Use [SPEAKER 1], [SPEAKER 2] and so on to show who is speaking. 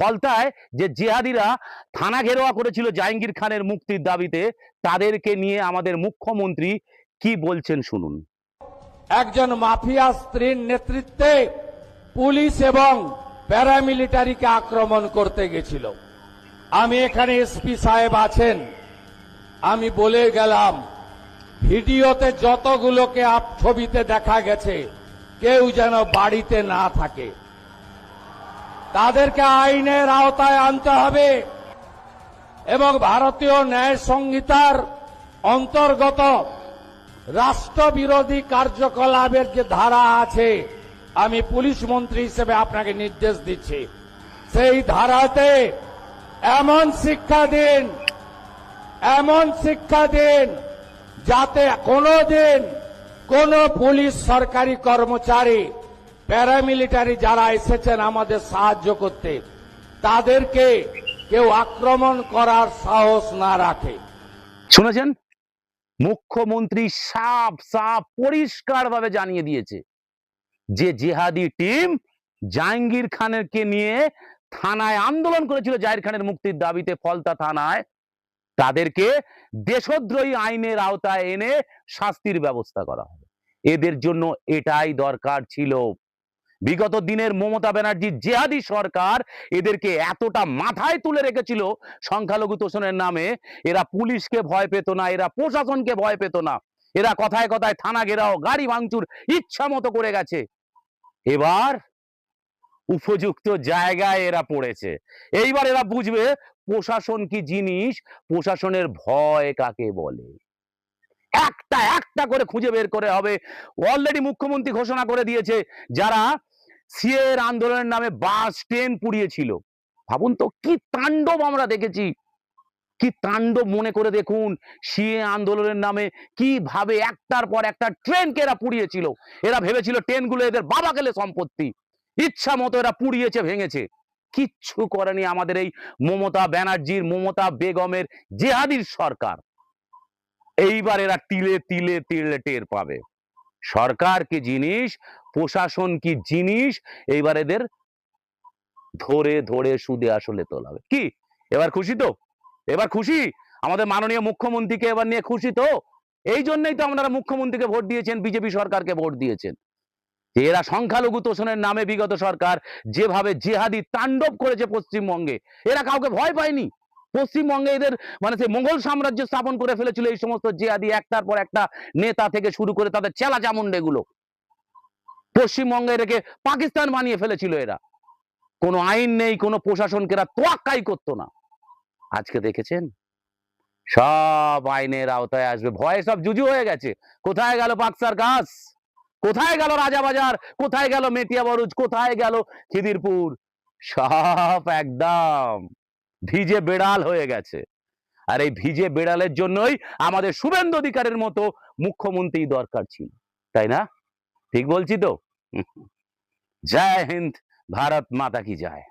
[SPEAKER 1] ফলতায় যে জিহাদিরা থানা ঘেরাও করেছিল জাহাঙ্গীর খানের মুক্তির দাবিতে, তাদেরকে নিয়ে আমাদের মুখ্যমন্ত্রী কি বলছেন শুনুন।
[SPEAKER 2] একজন মাফিয়া স্ত্রীর নেতৃত্বে পুলিশ এবং প্যারামিলিটারিকে আক্রমণ করতে গেছিল। আমি এখানে এসপি সাহেব আছেন, আমি বলে গেলাম ভিডিওতে যতগুলোকে ছবিতে দেখা গেছে কেউ যেন বাড়িতে না থাকে, তাদেরকে আইনের আওতায় আনতে হবে এবং ভারতীয় ন্যায় সংহিতার অন্তর্গত রাষ্ট্রবিরোধী কার্যকলাপের যে ধারা আছে, আমি পুলিশ মন্ত্রী হিসেবে আপনাকে নির্দেশ দিচ্ছি, সেই ধারাতে এমন শিক্ষা দিন যাতে কোনোদিন কোন পুলিশ সরকারি কর্মচারী প্যারামিলিটারি যারা এসেছেন আমাদের সাহায্য করতে, তাদেরকে কেউ আক্রমণ করার সাহস না রাখে।
[SPEAKER 1] শুনেছেন, মুখ্যমন্ত্রী সাফ সাফ পরিষ্কার ভাবে জানিয়ে দিয়েছে যে জিহাদি টিম জাহাঙ্গীর খানকে নিয়ে থানায় আন্দোলন করেছিল জাহির খানের মুক্তির দাবিতে ফলতা থানায়, তাদেরকে দেশদ্রোহী আইনের আওতায় এনে শাস্তির ব্যবস্থা করা হবে। এদের জন্য এটাই দরকার ছিল। বিগত দিনের মমতা ব্যানার্জির জিহাদি সরকার এদেরকে এতটা মাথায় তুলে রেখেছিল সংখ্যালঘু তোষণের নামে, এরা পুলিশকে ভয় পেত না, এরা প্রশাসনকে ভয় পেত না, এরা কথায় কথায় থানা ঘেরাও গাড়ি ভাঙচুর ইচ্ছা মতো করে গেছে। এবার উপযুক্ত জায়গায় এরা পড়েছে, এইবার এরা বুঝবে প্রশাসন কি জিনিস, প্রশাসনের ভয় কাকে বলে। একটা একটা করে খুঁজে বের করে হবে। অলরেডি মুখ্যমন্ত্রী ঘোষণা করে দিয়েছে যারা সিএর আন্দোলনের নামে বাস ট্রেন পুড়িয়েছিল, ভাবুন তো কি তাণ্ডব আমরা দেখেছি, কি তাণ্ডব মনে করে দেখুন। সিএ আন্দোলনের নামে কিভাবে একটার পর একটা ট্রেনকে এরা পুড়িয়েছিল। এরা ভেবেছিল ট্রেনগুলো এদের বাবা গেলে সম্পত্তি, ইচ্ছা মতো এরা পুড়িয়েছে ভেঙেছে, কিচ্ছু করেনি আমাদের এই মমতা ব্যানার্জির, মমতা বেগমের জিহাদির সরকার। এইবার এরা তিলে তিলে তিলে টের পাবে সরকার কি জিনিস, প্রশাসন কি জিনিস। এইবার এদের ধরে ধরে সুদে আসলে তোলাবে। কি এবার খুশি তো? এবার খুশি? আমাদের মাননীয় মুখ্যমন্ত্রীকে এবার নিয়ে খুশি তো? এই জন্যই তো আপনারা মুখ্যমন্ত্রীকে ভোট দিয়েছেন, বিজেপি সরকারকে ভোট দিয়েছেন। এরা সংখ্যালঘু তোষণের নামে বিগত সরকার যেভাবে জিহাদি তাণ্ডব করেছে পশ্চিমবঙ্গে, এরা কাউকে ভয় পায়নি। পশ্চিমবঙ্গে এদের মানে সে মোগল সাম্রাজ্য স্থাপন করে ফেলেছিল এই সমস্ত জিহাদি, একটার পর একটা নেতা থেকে শুরু করে তাদের চেলা চামুন্ডে গুলো পশ্চিমবঙ্গে রেখে পাকিস্তান বানিয়ে ফেলেছিল এরা। কোনো আইন নেই, কোনো প্রশাসনকে এরা তোয়াক্কাই করতো না। আজকে দেখেছেন সব আইনের আওতায় আসবে, ভয়ে সব জুজু হয়ে গেছে। কোথায় গেল পাক সার্কাস, কোথায় গেল রাজাবাজার, কোথায় গেল মেটিয়া বরুজ, কোথায় গেল খিদিরপুর, সব একদম ভিজে বেড়াল হয়ে গেছে। আর এই ভিজে বেড়ালের জন্যই আমাদের শুভেন্দু অধিকারের মতো মুখ্যমন্ত্রী দরকার ছিল, তাই না? ঠিক বলছি তো? জয় হিন্দ, ভারত মাতা কি জয়।